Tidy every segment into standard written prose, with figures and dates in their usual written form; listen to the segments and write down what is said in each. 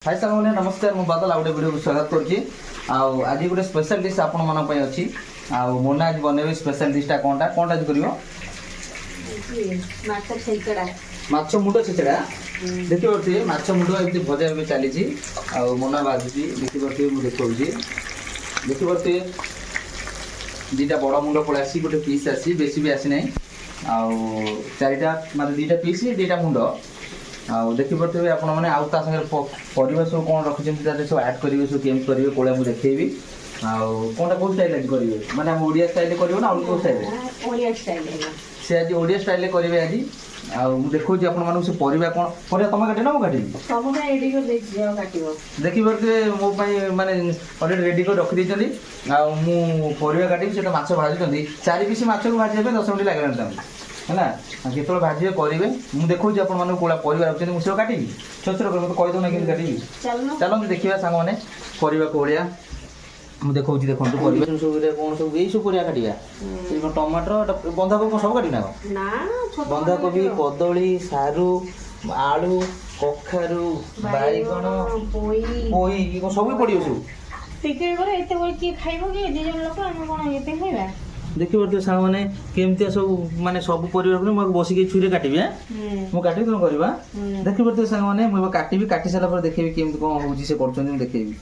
हाय सामने नमस्कार मु बादल आउटे वीडियो को स्वागत करछि आज गोटे स्पेशल डिश आपण मन पय अछि मोना आज बनेबे स्पेशल डिशटा कोनटा आज करिवो माछ मुंड छेचड़ा देखि बरती माछ मुंड एति भजा बे चली छी मोना बाजुची देखि बरती मु देखि बरती दीटा बड़ मुंड पळासी गोटे पीस आसी बेसी भी आसी नै चारिटा मतलब दीटा पीस दीटा मुंड देखी पारे आपण मैंने आउ ता संगे परिवा सब कौन रखिंट सब आड करेंगे सब केम करेंगे कौड़ा मुझे देखेबी कौनटा कौ स्टाइल आज करेंगे माने हम ओडिया स्टाइल कर ना अलग स्टाइल से आज ओडिया स्टाइल करेंगे आज देखो आपण मानू से परिवा कौन परिवा तुम काटे ना मु काटी देखी पारे मो माने अलरेडी रेडी कर रखी देछली मु परिवा काटी से माछ भाजुछंती 4 पीस माछ को भाजिबे 10 मिनिट लागला है केतल भाजी करेंगे मुझे देखा आप कौड़ा परिवार रखते मुझे काटी छोट छोट कर कहीदे ना कि काटी चलते देखा सांग मैंने परिवा कौड़िया मुझे देखा देखो परिवार सब कौन सब यही सब परिया काटा टमाटर बंधाकोबी सब काटी ना बंधाकोबी कदली सारू आलू कखारू बैगण पोई सब पड़ो सब देखी पारे सांग मैंने केमती सब माने सब परिवार बसिक छुरी काटि मुझे काटि तुम करवा देखी पारे सांग मैंने मुझे काटि काटि सारा देखेबी केमती कौन हो कर देखेबी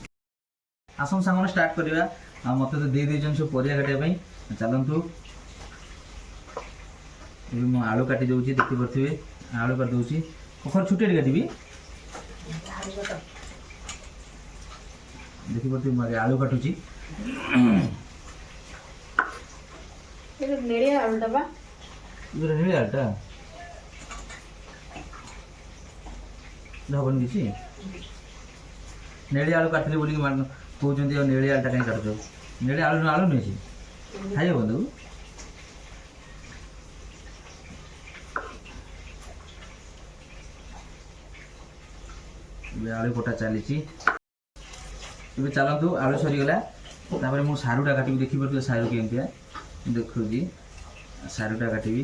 आसन सांग मैंने स्टार्ट करवा मत तो दे देछन सब परिया काटिया चलतु मु आलू काटि दउची देखि पारे आलू काटि दउची कखर छुटे काटि देखि पारे आलू काटुची नेड़िया आलूटा बा इधर नेड़िया आलूटा हबन किसी नेड़िया आलू काटली बोली कहते नेड़िया आलूटा कहीं काटुछ नेड़िया आलू आलू नहीं खाई बंधु आलू कटा चली चलतु आलू सरीगला मु सारूटा काटी देखी पारे सारू केमतिया देखो जी सारूटा काटबी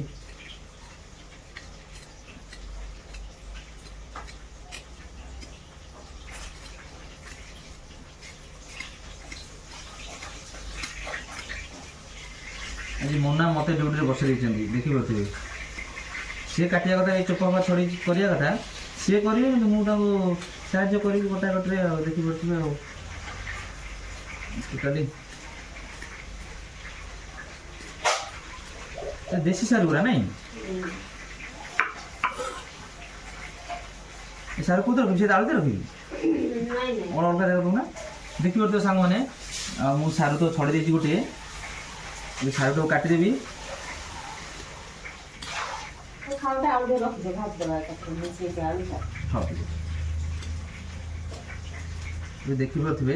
आज मोना मत ड्यूटी बस देखी पारे सी काटिया कथा चोपा छड़ी करिया कथा सी करेंगे मुझे साहय करी कटा कटे देखी पारे टोटाली देसी सारू गुरा नहीं सारू कौन रखी आलू रखी और अलग जगह दूना देखी पारे सांग मैंने मुझे सारू तो छड़ी देती गोटे सारू टाक काटिदेवी देखी पारे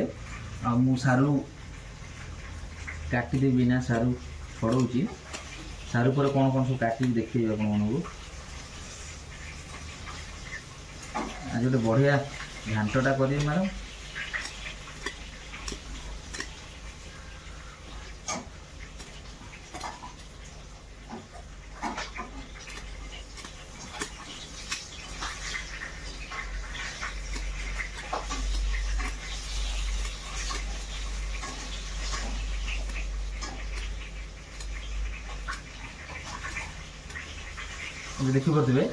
मु सारू काटिदेवी ना सारू छड़ौची सारू पर कौन कौन सब काटी देखिए आपको आज गोटे बढ़िया घांटा करेंगे मैडम देखी पारे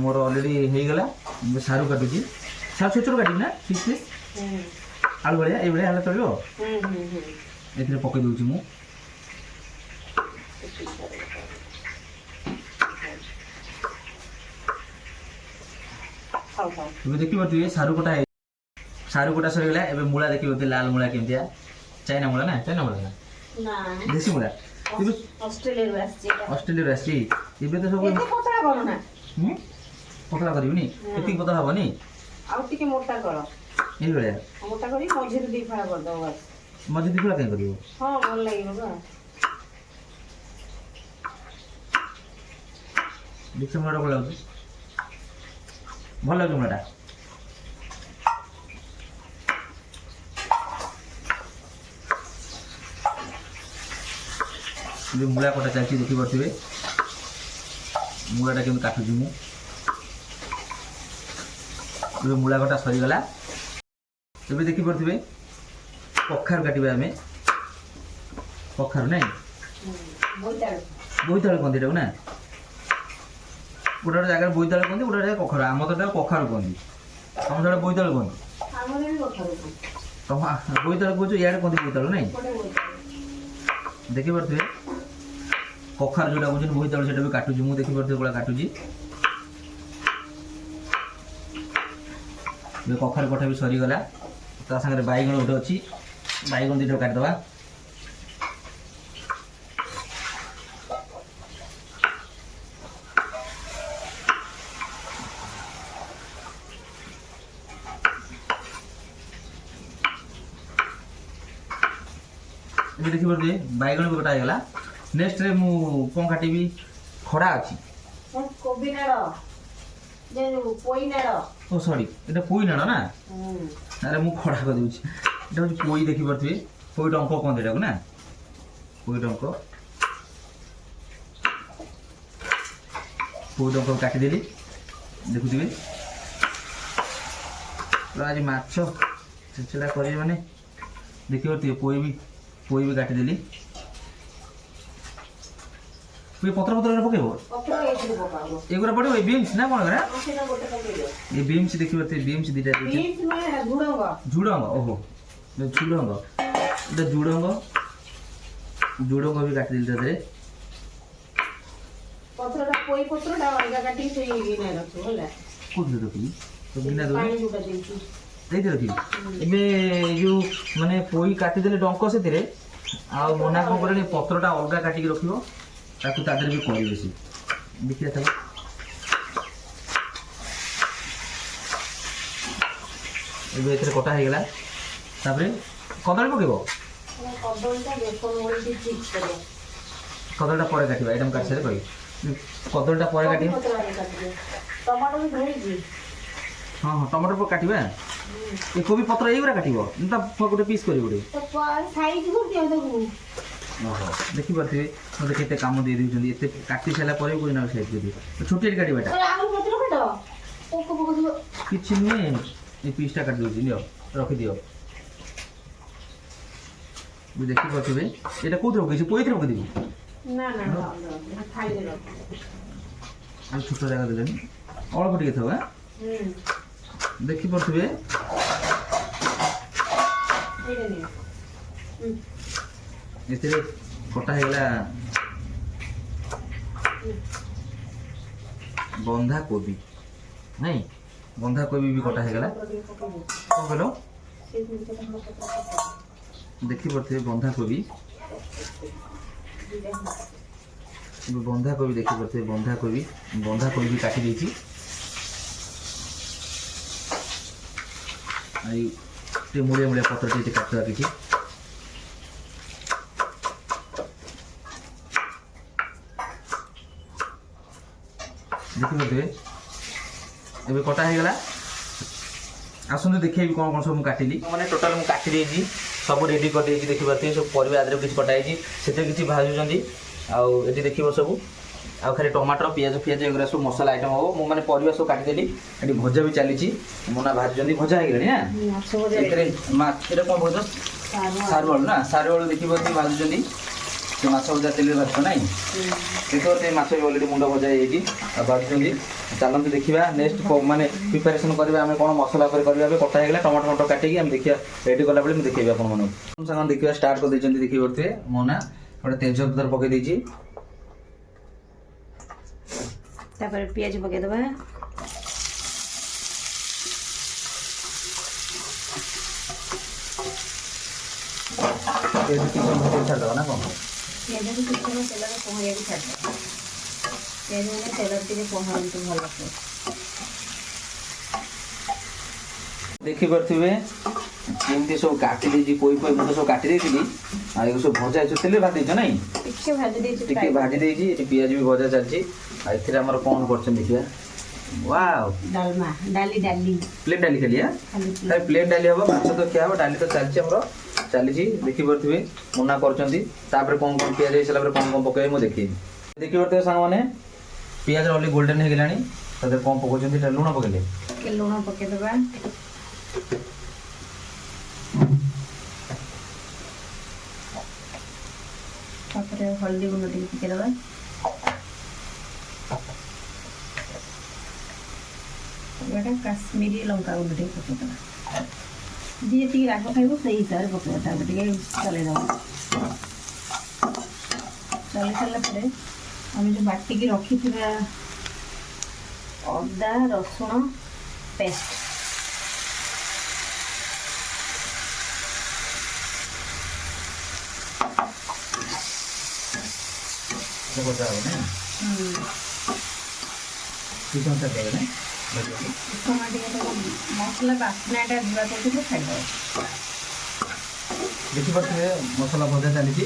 मोर अलरेडी होगला सारू काटुची सारू छोट छोट काटी ना पीस पीस आलू भाया ये चलो ये पकई दूसरी मुझे देखी पारे सारू कटा सरीगला ए मूला देखी पारे लाल मूला केमतिया चाइना मूला ना देसी मूला ऑस्ट्रेलिया आसी इबे तो सब पतला करबनी केती पतला हबनी आउ टिके मोटा करो ए बळे मोटा करी मझे दी फाड़ा कर दो बस मझे दी फाड़ा करियो हां भल लागियो बा देखो मोटा को लागो भल लागो मोटा मूला कटा चलती देखी पारे मूलाटा केमी काटुची मूला कटा सरीगला ଏବେ ଦେଖିପାରୁଥିବେ କଖାରୁ କାଟିବା ଆମେ କଖାରୁ ନାଇଁ ବୋଇତାଳୁ କହନ୍ତି ଏଟାକୁ ନା ଗୋଟେ ଗୋଟେ ଜାଗାରେ ବୋଇତାଳୁ କହନ୍ତି ଗୋଟେ ଜାଗାରେ କଖାରୁ ଆମ ତ କଖାରୁ କହନ୍ତି ଆମ ସେଟା ବୋଇତାଳୁ କହନ୍ତି ତମ ବୋଇତାଳୁ କହୁଛୁ ଇଆଡ଼େ କହନ୍ତି ବୋଇତାଳୁ ନାଇଁ ଦେଖିପାରୁଥିବେ କଖାରୁ ଯୋଉଟା କହୁଛନ୍ତି ବୋଇତାଳୁ ସେଟା ବି କାଟୁଛି ମୁଁ ଦେଖିପାରୁଥିବେ କୋଉଟା କାଟୁଛି ଏବେ କଖାରୁ କଟା ବି ସରିଗଲା ତା ସାଙ୍ଗରେ ବାଇଗଣ ଗୋଟେ ଅଛି ବାଇଗଣ ଦୁଇଟା କାଟିଦେବା ଏବେ ଦେଖିପାରୁଥିବେ ବାଇଗଣ ବି କଟା ହେଇଗଲା ନେକ୍ସଟରେ ମୁଁ କ'ଣ କାଟିବି ଖଡ଼ା ଅଛି କୋବି ନାଡ଼ ପୋଇ ନାଡ଼ ଓ ସରି এটা ପୋଇ ନାଡ଼ ନା ଆରେ ମୁଁ ଖଡ଼ା କରିଦେଉଛି এটা ହେଉଛି ପୋଇ ଦେଖିପାରୁଥିବେ ପୋଇ ଡଙ୍କ କହନ୍ତି ଏଟାକୁ ନା ପୋଇ ଡଙ୍କ କାଟିଦେଲି ଦେଖୁଥିବେ ଆଜି ମାଛ ଛେଚେଡ଼ା କରିବେ ମାନେ ଦେଖିପାରୁଥିବେ ପୋଇ ବି କାଟିଦେଲି ପତ୍ର ପକେଇବ ଏଗୁଡ଼ା ପଡ଼ିବ ଏଇ ବିମ୍ସ ନା କ'ଣ ଏ ବିମ୍ସ ଦେଖିପାରୁଥିବେ ବିମ୍ସ ଦୁଇଟା ଝୁଡ଼ଙ୍ଗ ଓହୋ ଝୁଡ଼ଙ୍ଗ এটা ଝୁଡ଼ଙ୍ଗ ବି କାଟିଦେଲି ତା ଦେହରେ କୋଉଥିରେ ରଖିବି ସେଇଠି ରଖିବି ଏବେ ଯୋଉ ମାନେ ପୋଇ କାଟିଦେଲେ ଡଙ୍କ ସେଥିରେ ଆଉ ମନା କ'ଣ କଲେଣି ପତ୍ରଟା ଅଲଗା କାଟିକି ରଖିବ ତାକୁ ତା ଦେହରେ ବି କରିବେ ସେ ଦେଖିବା ତାକୁ ଏବେ ଏଥିରେ କଟା ହେଇଗଲା ତାପରେ କଦଳୀ ପକେଇବ କଦଳୀଟା ପରେ କାଟିବା ଏଇଟା ମୁଁ କାଟି ସାରିଲେ କହିବି କଦଳୀଟା ପରେ କାଟିବା ହଁ ହଁ ଟମାଟୋ କାଟିବା ଏ କୋବି ପତ୍ର ଏଇଗୁଡ଼ା କାଟିବ ତା ଗୋଟେ ପିସ୍ କରିବ ଗୋଟେ ଓହୋ ଦେଖିପାରୁଥିବେ ମୋତେ କେତେ କାମ ଦେଇ ଦେଉଛନ୍ତି ଏତେ କାଟି ସାରିଲା ପରେ ବି କୋଉ ସାଇଜ୍ କରିବେ ଛୋଟିଆ କାଟିବା ଏଟା କିଛି ନୁହେଁ ଏ ପିସ୍ଟା କାଟି ଦେଉଛି ନିଅ ରଖିଦିଅ ଦେଖିପାରୁଥିବେ ଏଇଟା କୋଉଥିରେ ପକେଇଛି ପୋଇଥିରେ ପକେଇଦେବି ଛୋଟ ଜାଗା ଦେଲେନି ଅଳ୍ପ ଟିକେ ଥାଉ ଦେଖିପାରୁଥିବେ ଏଥିରେ କଟା ହେଇଗଲା ବନ୍ଧାକୋବି ନାଇଁ ବନ୍ଧାକୋବି ବି କଟା ହେଇଗଲା କ'ଣ କହିଲ ଦେଖିପାରୁଥିବେ ବନ୍ଧାକୋବି ଦେଖିପାରୁଥିବେ ବନ୍ଧାକୋବି ବି କାଟି ଦେଇଛି ଆଉ ଟିକେ ମୁଳିଆ ପତ୍ର ଟିକେ କାଟିଦେବା କିଛି ଦେଖିପାରୁଥିବେ ଏବେ କଟା ହେଇଗଲା ଆସନ୍ତୁ ଦେଖେଇବି କ'ଣ ସବୁ ମୁଁ କାଟିଲି ମାନେ ଟୋଟାଲ ମୁଁ କାଟି ଦେଇଛି ସବୁ ରେଡ଼ି କରିଦେଇଛି ଦେଖିପାରୁଥିବେ ସବୁ ପରିବା ଆଦେହରେ କିଛି କଟା ହେଇଛି ସେଥିରେ କିଛି ଭାଜୁଛନ୍ତି ଆଉ ଏଠି ଦେଖିବ ସବୁ ଆଉ ଖାଲି ଟମାଟର ପିଆଜ ଏଗୁଡ଼ା ସବୁ ମସଲା ଆଇଟମ୍ ହେବ ମୁଁ ମାନେ ପରିବା ସବୁ କାଟିଦେଲି ଏଠି ଭଜା ବି ଚାଲିଛି ମନା ଭାଜୁଛନ୍ତି ଭଜା ହେଇଗଲାଣି ନା ଏଥିରେ ଏଇଟା କ'ଣ କହୁଛ ସାରୁଆଳୁ ନା ସାରୁଆଳୁ ଦେଖିପାରୁଥିବେ ଭାଜୁଛନ୍ତି ସେ ମାଛ ଭଜା ତେଲରେ ଭାଜୁଛ ନାଇଁ ଦେଖିପାରୁଥିବେ ମାଛ ବି ଅଲରେଡ଼ି ମୁଣ୍ଡ ଭଜା ହେଇଯାଇଛି ଆଉ ଭାଜୁଛନ୍ତି ଚାଲନ୍ତୁ ଦେଖିବା ନେକ୍ସଟ ମାନେ ପ୍ରିପାରେସନ୍ କରିବା ଆମେ କ'ଣ ମସଲା ଉପରେ କରିବା ଏବେ କଟା ହେଇଗଲା ଟମାଟୋ କାଟିକି ଆମେ ଦେଖିବା ରେଡ଼ି କଲାବେଳେ ମୁଁ ଦେଖେଇବି ଆପଣମାନଙ୍କୁ ସାଙ୍ଗମାନେ ଦେଖିବା ଷ୍ଟାର୍ଟ କରିଦେଇଛନ୍ତି ଦେଖିପାରୁଥିବେ ମନା ଗୋଟେ ତେଜପତ୍ର ପକେଇ ଦେଇଛି ତାପରେ ପିଆଜ ପକେଇଦେବା ଛାଡ଼ିଦେବା ନା କ'ଣ ପିଆଜକୁ କିଛି ସମୟ ତେଲରେ ପହଁରିବାକୁ ଛାଡ଼ିଦେବା ପିଆଜ ମାନେ ତେଲରେ ଟିକେ ପହଁରନ୍ତୁ ଭଲସେ ଦେଖିପାରୁଥିବେ ଏମିତି ସବୁ କାଟି ଦେଇଛି ପୋଇ ମୁଁ ସବୁ କାଟି ଦେଇଥିଲି ଆଉ ଏଗୁলো ସବୁ ଭଜା ହେଇଛି ତେଲରେ ଭାଜି ଦେଇଛ ନାଇଁ ଟିକେ ଭାଜି ଦେଇଛି ଏଠି ପିଆଜ ବି ଭଜା ଚାଲିଛି ଆଉ ଏଥିରେ ଆମର କ'ଣ କରୁଛନ୍ତି ଦେଖିବା ୱାଓ ପ୍ଲେନ୍ ଡାଲି ଖାଲି ପ୍ଲେନ୍ ଡାଲି ହେବ ମାଛ ତ ଖିଆ ହେବ ଡାଲି ତ ଚାଲିଛି ଆମର ଚାଲିଛି ଦେଖିପାରୁଥିବେ ମନା କରୁଛନ୍ତି ତାପରେ କ'ଣ ପିଆଜ ହେଇସାରିଲା ପରେ କ'ଣ ପକେଇବେ ମୁଁ ଦେଖେଇବି ଦେଖିପାରୁଥିବେ ସାଙ୍ଗମାନେ ପିଆଜ ଅଲରେଡ଼ି ଗୋଲ୍ଡେନ୍ ହେଇଗଲାଣି ତା ଦେହରେ କ'ଣ ପକାଉଛନ୍ତି ଲୁଣ ପକେଇଲେ ଲୁଣ ପକେଇଦେବା ଏଇଟା ହଳଦୀ ଗୁଣ୍ଡ ଟିକେ ପକେଇଦେବା। ଏଇଟା କାଶ୍ମୀରୀ ଲଙ୍କା ଗୁଣ୍ଡ ଟିକେ ପକେଇଦେବା। ଯିଏ ଯେତିକି ରାଗ ଖାଇବ ସେଇ ହିସାବରେ ପକେଇବା। ତାପରେ ଟିକେ ଚଲେଇଦେବା। ଚଲେଇ ସାରିଲା ପରେ ଆମେ ଯେଉଁ ବାଟିକି ରଖିଥିବା ଅଦା ରସୁଣ ପେଷ୍ଟ ଭଜା ହବ ନା କିଛି ଅଂଶ ଦେବେ ନା ମସଲା ବାସ୍ନାଟା ଯିବା ପର୍ଯ୍ୟନ୍ତ ଛାଡ଼ିଦେବ। ଦେଖିପାରୁଥିବେ ମସଲା ଭଜା ଚାଲିଛି।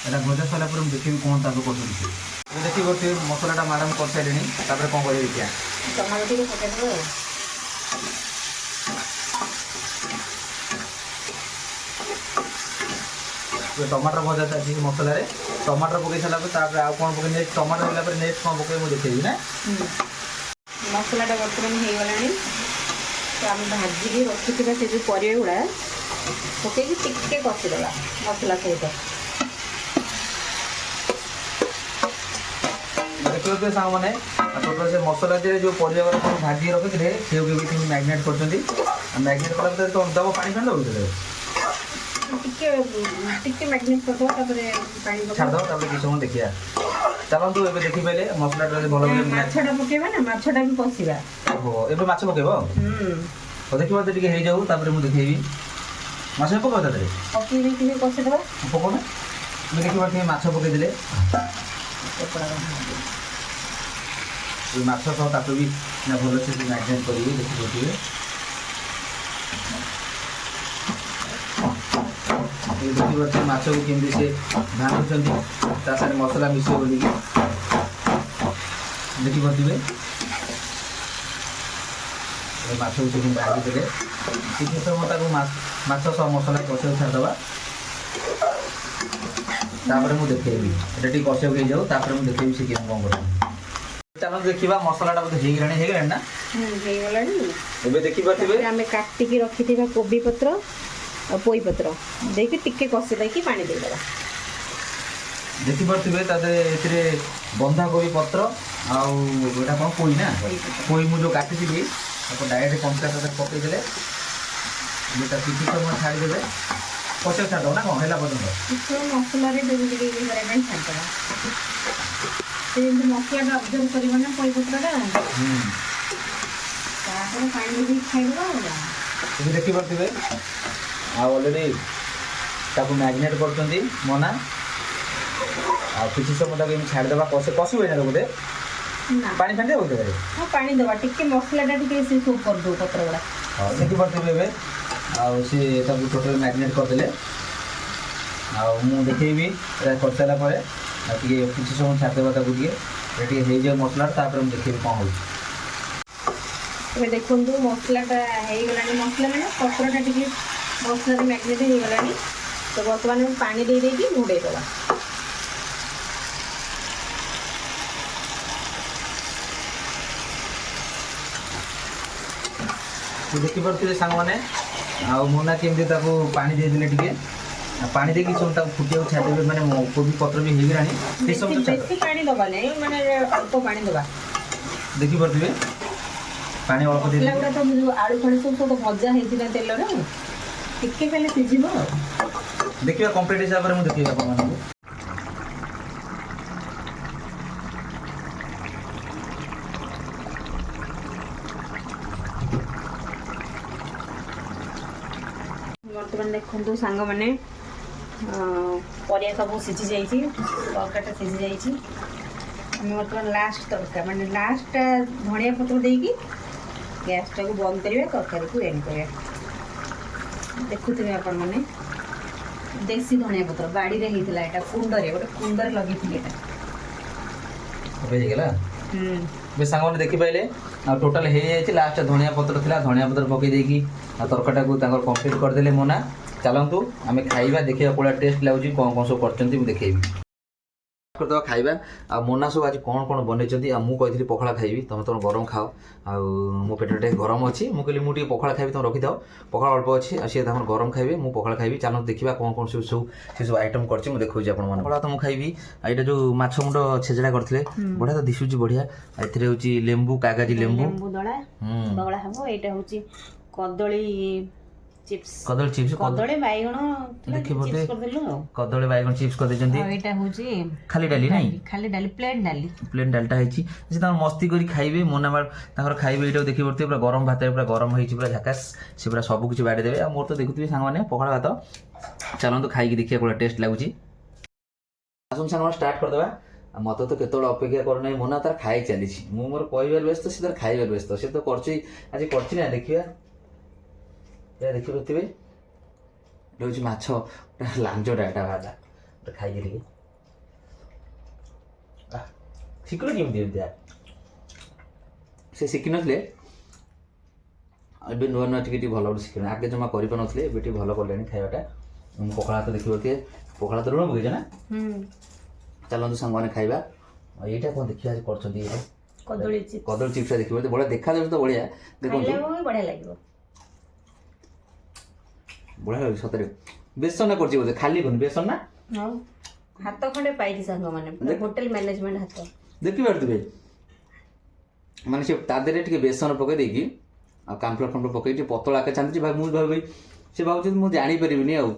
এটা ଭଜା ସରିଲା ପରେ ମୁଁ ଦେଖିବି କ'ଣ ତାକୁ କରୁଛନ୍ତି। ଏବେ ଦେଖିପାରୁଥିବେ ମସଲାଟା ମ୍ୟାଡ଼ାମ୍ କରିସାରିଲେଣି। ତାପରେ କ'ଣ କରିବେ ଦେଖିବା। ଟମାଟୋ ଟିକେ ପକାଇଦେବ ଆଉ। ଟମାଟର ଭଜା ଚାଲିଛି ମସଲାରେ। ଟମାଟର ପକାଇ ସାରିଲା ପରେ ତାପରେ ଆଉ କ'ଣ ପକାଇ ନେକ୍ସଟ ଟମାଟର ହେଲା ପରେ ନେକ୍ସଟ କ'ଣ ପକାଇ ମୁଁ ଦେଖେଇବି ନା। ମସଲାଟା ବର୍ତ୍ତମାନ ହେଇଗଲାଣି। ତ ଆମେ ଭାଜିକି ରଖିଥିବା ସେ ଯେଉଁ ପରିବା ଗୁଡ଼ା ପକାଇକି ଟିକେ କଷିଦେବା ମସଲା ସହିତ। ଦେଖିପାରୁଥିବେ ସାଙ୍ଗମାନେ ଟୋଟାଲ ସେ ମସଲା ଦେହରେ ଯେଉଁ ପରିବା ଗୁଡ଼ା ସବୁ ଭାଜିକି ରଖିଥିଲେ ସେକୁ ବି ମ୍ୟାରିନେଟ୍ କରୁଛନ୍ତି। ମ୍ୟାରିନେଟ୍ କଲା ପରେ ତ ଦେବ ପାଣି ଫାଣି ଦେବ ଭିତରେ ଟିକେ ଟିକେ ମ୍ୟାରିନେଟ୍ କରିଦେବା। ତାପରେ ପାଣି ଛାଡ଼ିଦେବ। ତାପରେ କିଛି ସମୟ ଦେଖିବା। ଚାଲନ୍ତୁ ଏବେ ଦେଖିପାରିଲେ ମସଲାଟା ଯଦି ଭଲ ମାଛଟା ପକେଇବା ନା ମାଛଟା ବି କଷିବା। ଓହୋ ଏବେ ମାଛ ପକେଇବ। ଦେଖିବା ତ ଟିକେ ହେଇଯାଉ ତାପରେ ମୁଁ ଦେଖେଇବି। ମାଛ ପକାଉ ତା ଦେହରେ ପକେଇ ଦେଇକି କଷିଦେବା। ପକାଉନା ଏବେ ଦେଖିପାରୁଥିବେ ମାଛ ପକେଇଦେଲେ। ମାଛ ସହ ତାକୁ ବି ଭଲସେ ମ୍ୟାରିନେଟ୍ କରିବି। ଦେଖିପାରୁଥିବେ ଦେଖିପାରୁଥିବେ ମାଛକୁ କେମିତି ସେ ଭାଙ୍ଗୁଛନ୍ତି ତା ସାଙ୍ଗରେ ମସଲା ମିଶିବ ବୋଲିକି। ଦେଖିପାରୁଥିବେ ମାଛକୁ ସେ ଭାଜିଦେଲେ। କିଛି ସମୟ ତାକୁ ମାଛ ସହ ମସଲା କଷିବାକୁ ଛାଡ଼ିଦେବା। ତାପରେ ମୁଁ ଦେଖେଇବି। ଏଇଟା ଟିକେ କଷିବାକୁ ହେଇଯାଉ ତାପରେ ମୁଁ ଦେଖେଇବି ସେ କେମିତି କ'ଣ କରିବି। ଚାଲନ୍ତୁ ଦେଖିବା ମସଲାଟା ବୋଧେ ହେଇଗଲାଣି ନା। ହେଇଗଲାଣି। ଏବେ ଦେଖିପାରୁଥିବେ ଆମେ କାଟିକି ରଖିଥିବା କୋବି ପତ୍ର ଆଉ ପୋଇ ପତ୍ର ଦେଇକି ଟିକେ କଷି ଦେଇକି ପାଣି ଦେଇଦେବା। ଦେଖିପାରୁଥିବେ ତା ଦେହରେ ଏଥିରେ ବନ୍ଧାକୋବି ପତ୍ର ଆଉ ଏଇଟା କ'ଣ ପୋଇ ନା। ପୋଇ ମୁଁ ଯେଉଁ କାଟିଥିଲି ତାକୁ ଡାଇରେକ୍ଟ କଞ୍ଚା ତା ଦେହରେ ପକେଇଦେଲେ। ଏଇଟା କିଛି ସମୟ ଛାଡ଼ିଦେବେ। କଷିବାକୁ ଛାଡ଼ିଦେବ ନା କ'ଣ ହେଲା ପର୍ଯ୍ୟନ୍ତ। ମସଲାରେ ଟିକେ କରିବା ପାଇଁ ଛାଡ଼ିଦେବା। ସେ ଯେମିତି ମସଲାଟା ଅବଜର୍ଭ କରିବ ନା ପୋଇ ପତ୍ରଟା। ତାପରେ ପାଣି ଦେଇକି ଖାଇଦେବା ଆଉ। ଏବେ ଦେଖିପାରୁଥିବେ ଆଉ ଅଲରେଡ଼ି ତାକୁ ମ୍ୟାରିନେଟ୍ କରୁଛନ୍ତି ମନା। ଆଉ କିଛି ସମୟ ତାକୁ ଏମିତି ଛାଡ଼ିଦେବା। କଷିବ ଏଇଟା ବୋଧେ ପାଣି ଫାଣି ଦେବ ଭିତରେ। ହଁ ପାଣି ଦେବା ଟିକେ ମସଲାଟା ଟିକେ ସେ ସୁପ୍ କରିଦେଉ ପତ୍ର ଗୁଡ଼ା। ହଁ ଦେଖିପାରୁଥିବେ ଏବେ ଆଉ ସେ ତାକୁ ଟୋଟାଲ୍ ମ୍ୟାରିନେଟ୍ କରିଦେଲେ। ଆଉ ମୁଁ ଦେଖେଇବି ଏଇଟା କରିସାରିଲା ପରେ ଆଉ ଟିକେ କିଛି ସମୟ ଛାଡ଼ିଦେବା ତାକୁ ଟିକେ ହେଇଯାଉ ମସଲାଟା। ତାପରେ ମୁଁ ଦେଖେଇବି କ'ଣ ହେଉଛି। ଏବେ ଦେଖନ୍ତୁ ମସଲାଟା ହେଇଗଲାଣି। ମସଲା ମାନେ ପତ୍ରଟା ଟିକେ ମସଲାରେ ମ୍ୟାରିନେଟ୍ ହେଇଗଲାଣି। ତ ବର୍ତ୍ତମାନ ଆମେ ପାଣି ଦେଇକି ଘୋଡ଼େଇ ଦେବା। ଦେଖିପାରୁଥିବେ ସାଙ୍ଗମାନେ ଆଉ ମୁନା କେମିତି ତାକୁ ପାଣି ଦେଇଦେଲେ ଟିକେ। ପାଣି ଦେଇକି ସବୁ ତାକୁ ଫୁଟିବାକୁ ଛାଡ଼ିଦେବେ। ମାନେ କୋବି ପତ୍ର ବି ହେଇଗଲାଣି। ବେଶୀ ପାଣି ଦେବା ନାହିଁ ମାନେ ଅଳ୍ପ ପାଣି ଦେବା। ଦେଖିପାରୁଥିବେ ପାଣି ଅଳ୍ପ ଦେଇଦେବେ। ମସଲା ଗୁଡ଼ା ତ ଯେଉଁ ଆଳୁ ଫାଳୁ ସବୁ ଭଜା ହେଇଛି ନା ତେଲରେ ଟିକେ ଖାଲି ସିଝିବ ଆଉ। ଦେଖିବା କମ୍ପ୍ଲିଟ୍ ହିସାବରେ ମୁଁ ଦେଖେଇବି ଆପଣମାନଙ୍କୁ। ବର୍ତ୍ତମାନ ଦେଖନ୍ତୁ ସାଙ୍ଗମାନେ ପରିବା ସବୁ ସିଝି ଯାଇଛି। ତରକାରୀଟା ସିଝି ଯାଇଛି। ଆମେ ବର୍ତ୍ତମାନ ଲାଷ୍ଟ ତରକାରୀ ମାନେ ଲାଷ୍ଟଟା ଧଣିଆ ପତ୍ର ଦେଇକି ଗ୍ୟାସ୍ଟାକୁ ବନ୍ଦ କରିବା। ତରକାରୀକୁ ଏଣ୍ଡ କରିବା। ଦେଖୁଥିବେ ଆପଣମାନେ ଦେଶୀ ଧଣିଆ ପତ୍ର ବାଡ଼ିରେ ହେଇଥିଲା। ଏଇଟା କୁଣ୍ଡରେ ଗୋଟେ କୁଣ୍ଡରେ ଲଗେଇଥିଲି ଏଇଟା। ହେଇଗଲା ଏବେ ସାଙ୍ଗମାନେ ଦେଖିପାରିଲେ ଆଉ ଟୋଟାଲ୍ ହେଇଯାଇଛି। ଲାଷ୍ଟ ଧଣିଆ ପତ୍ର ଥିଲା। ଧଣିଆ ପତ୍ର ପକାଇ ଦେଇକି ଆଉ ତରକାରୀଟାକୁ ତାଙ୍କର କମ୍ପ୍ଲିଟ୍ କରିଦେଲେ ମନା। ଚାଲନ୍ତୁ ଆମେ ଖାଇବା ଦେଖିବା କେଉଁଟା ଟେଷ୍ଟ ଲାଗୁଛି କ'ଣ କ'ଣ ସବୁ କରିଛନ୍ତି ମୁଁ ଦେଖେଇବି। କରିଦେବା ଖାଇବା। ଆଉ ମୋନା ସବୁ ଆଜି କ'ଣ କ'ଣ ବନେଇଛନ୍ତି। ଆଉ ମୁଁ କହିଥିଲି ପଖାଳ ଖାଇବି, ତମେ ତମର ଗରମ ଖାଅ। ଆଉ ମୋ ପେଟରେ ଟିକେ ଗରମ ଅଛି, ମୁଁ କହିଲି ମୁଁ ଟିକେ ପଖାଳ ଖାଇବି, ତମେ ରଖିଥାଅ। ପଖାଳ ଅଳ୍ପ ଅଛି, ଆଉ ସିଏ ତାଙ୍କର ଗରମ ଖାଇବେ, ମୁଁ ପଖାଳ ଖାଇବି। ଚାଲନ୍ତୁ ଦେଖିବା କ'ଣ କ'ଣ ସବୁ ଆଇଟମ୍ କରିଛି, ମୁଁ ଦେଖାଉଛି ଆପଣମାନଙ୍କୁ। ପଖାଳ ତ ମୁଁ ଖାଇବି। ଆଉ ଏଇଟା ଯେଉଁ ମାଛ ମୁଣ୍ଡ ଛେଚଡ଼ା କରିଥିଲେ, ବଢ଼ିଆ ତ ଦିଶୁଛି ବଢ଼ିଆ। ଆଉ ଏଥିରେ ହେଉଛି ଲେମ୍ବୁ, କାଗଜି ଲେମ୍ବୁ ଦଳା ହବ। ଏଇଟା ହେଉଛି କଦଳୀ ଚିପ୍ସ, କଦଳୀ ବାଇଗଣ ଦେଖିବ ଚିପ୍ସ କରିଦେଲୁ ଆଉ। କଦଳୀ ବାଇଗଣ ଚିପ୍ସ କରିଦେଇଛନ୍ତି। ଏଇଟା ହେଉଛି ଖାଲି ଡାଲି ନାଇଁ, ଖାଲି ଡାଲି, ପ୍ଲେନ୍ ଡାଲିଟା ହେଇଛି। ସେ ତାଙ୍କର ମସ୍ତି କରି ଖାଇବେ, ମୋନା ତାଙ୍କର ଖାଇବେ। ଏଇଟାକୁ ଦେଖିପାରୁଥିବେ ପୁରା ଗରମ ଭାତରେ ପୁରା ଗରମ ହେଇଛି, ପୁରା ଝାକାସ୍। ସେ ପୁରା ସବୁ କିଛି ବାଡ଼ି ଦେବେ। ଆଉ ମୋର ତ ଦେଖୁଥିବେ ସାଙ୍ଗମାନେ ପଖାଳ ଭାତ। ଚାଲନ୍ତୁ ଖାଇକି ଦେଖିବା କୋଉଟା ଟେଷ୍ଟ ଲାଗୁଛି। ଆସନ୍ତୁ ସାଙ୍ଗମାନେ ଷ୍ଟାର୍ଟ କରିଦେବା। ଆଉ ମୋତେ ତ କେତେବେଳେ ଅପେକ୍ଷା କରୁନାହିଁ, ମୋନା ତାର ଖାଇ ଚାଲିଛି। ମୁଁ ମୋର କହିବାର ବ୍ୟସ୍ତ, ସେ ତାର ଖାଇବାର ବ୍ୟସ୍ତ। ସେ ତ କରୁଛି ଆଜି କରୁଛି ନା, ଦେଖିବା ଦେଖିପାରୁଥିବେ। ଏଇଟା ହେଉଛି ମାଛ ଲାଞ୍ଜଟା, ଏଇଟା ଭାଜା ଖାଇକି ଟିକେ ଶିଖିଲ କେମିତି ଏମିତିଆ। ସେ ଶିଖିନଥିଲେ, ଏବେ ନୂଆ ନୂଆ ଟିକେ ଟିକେ ଭଲ ଗୋଟେ ଶିଖିଲେଣି। ଆଗେ ଜମା କରିପାରୁନଥିଲେ, ଏବେ ଟିକେ ଭଲ କଲେଣି ଖାଇବାଟା। ମୁଁ ପଖାଳ ଭାତ ଦେଖିପାରୁଥିବେ, ପଖାଳ ଭାତ ଲୁଣ ପକେଇଛ ନା। ଚାଲନ୍ତୁ ସାଙ୍ଗମାନେ ଖାଇବା। ଆଉ ଏଇଟା କ'ଣ ଦେଖିବା ଆଜି କରୁଛନ୍ତି, ଏଇଟା କଦଳୀ ଚିପ୍ସଟା ଦେଖିପାରୁଥିବେ, ବଢ଼ିଆ ଦେଖାଯାଉଛି ତ ବଢ଼ିଆ। ଦେଖନ୍ତୁ ବଢ଼ିଆ ଲାଗିବ, ବଢ଼ିଆ ଲାଗୁଛି ସତରେ। ବେସନ କରୁଛି ବୋଧେ, ଖାଲି କରୁନି ବେସନ ନା। ହାତ ଖଣ୍ଡେ ପାଇଛି ସାଙ୍ଗମାନେ, ହୋଟେଲ ମ୍ୟାନେଜମେଣ୍ଟ ହାତ। ଦେଖିପାରୁଥିବେ ମାନେ ସେ ତା ଦେହରେ ଟିକେ ବେସନ ପକେଇ ଦେଇକି ଆଉ କାମ୍ଫ୍ଲୋର୍ ପକେଇ ଟିକେ ପତଳା ଆକା ଚାନ୍ଦିଛି। ମୁଁ ଭାବି ସେ ଭାବୁଛନ୍ତି ମୁଁ ଜାଣିପାରିବିନି। ଆଉ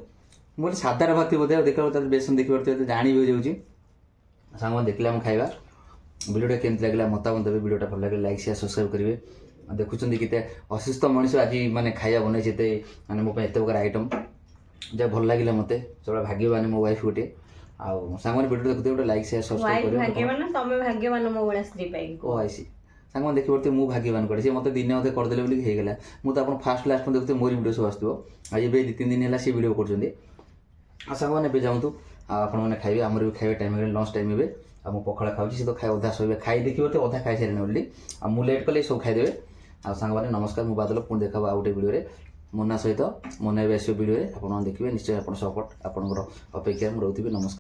ମୁଁ ଗୋଟେ ସାଧାର ଭାତି ବୋଧେ। ଆଉ ଦେଖିବାକୁ ତାର ବେସନ ଦେଖିପାରୁଥିବେ, ଜାଣି ହେଇଯାଉଛି। ସାଙ୍ଗମାନେ ଦେଖିଲେ ଆମେ ଖାଇବା। ଭିଡ଼ିଓଟା କେମିତି ଲାଗିଲା ମତାମତ ଦେବେ। ଭିଡ଼ିଓଟା ଭଲ ଲାଗିଲେ ଲାଇକ୍ ସେୟାର ସବସ୍କ୍ରାଇବ୍ କରିବେ। ଆଉ ଦେଖୁଛନ୍ତି କେତେ ଅସୁସ୍ଥ ମଣିଷ ଆଜି ମାନେ ଖାଇବା ବନେଇଛି, ଏତେ ମାନେ ମୋ ପାଇଁ ଏତେ ପ୍ରକାର ଆଇଟମ୍, ଯାହା ଭଲ ଲାଗିଲା ମୋତେ। ସେଭଳିଆ ଭାଗ୍ୟବାନ ମୋ ୱାଇଫ୍ ଗୋଟେ। ଆଉ ସାଙ୍ଗମାନେ ଭିଡ଼ିଓ ଦେଖୁଥିବେ, ଗୋଟେ ଲାଇକ୍ ସେୟାର ସବସ୍କ୍ରାଇବ୍ କରିବେ। ତମେ ଭାଗ୍ୟବାନ ମୋ ଭଳିଆ ସ୍ତ୍ରୀ ପାଇକି। ଓ ଆଇସି ସାଙ୍ଗମାନେ ଦେଖିପାରୁଥିବେ, ମୁଁ ଭାଗ୍ୟବାନ କୁଆଡ଼େ। ସେ ମୋତେ ଦିନେ ଅଧେ କରିଦେଲେ ବୋଲି ହେଇଗଲା। ମୁଁ ତ ଆପଣ ଫାର୍ଷ୍ଟ ଲାଷ୍ଟ ଦେଖୁଥିବେ ମୋରି ଭିଡ଼ିଓ ସବୁ ଆସୁଥିବ। ଆଉ ଏବେ 2-3 ଦିନ ହେଲା ସେ ଭିଡ଼ିଓ କରୁଛନ୍ତି। ଆଉ ସାଙ୍ଗମାନେ ଏବେ ଯାଆନ୍ତୁ, ଆଉ ଆପଣମାନେ ଖାଇବେ। ଆମର ବି ଖାଇବା ଟାଇମ୍ ହେଇଗଲା, ଲଞ୍ଚ ଟାଇମ୍ ଏବେ। ଆଉ ମୁଁ ପଖାଳ ଖାଉଛି, ସେ ତ ଅଧା ଶୋଇବେ। ଖାଇ ଦେଖିପାରୁଥିବେ ଅଧା ଖାଇସାରିଲେଣି ବୋଲି। ଆଉ ମୁଁ ଲେଟ୍ କଲେ ସବୁ ଖାଇଦେବେ। ଆଉ ସାଙ୍ଗମାନେ ନମସ୍କାର, ମୁଁ ବାଦଲ। ପୁଣି ଦେଖାବ ଆଉ ଗୋଟେ ଭିଡ଼ିଓରେ ମୋନା ସହିତ। ମୋନା ଏବେ ଆସିବ ଭିଡ଼ିଓରେ, ଆପଣ ଦେଖିବେ ନିଶ୍ଚୟ। ଆପଣ ସପୋର୍ଟ ଆପଣଙ୍କର ଅପେକ୍ଷା ମୁଁ ରହୁଥିବି। ନମସ୍କାର।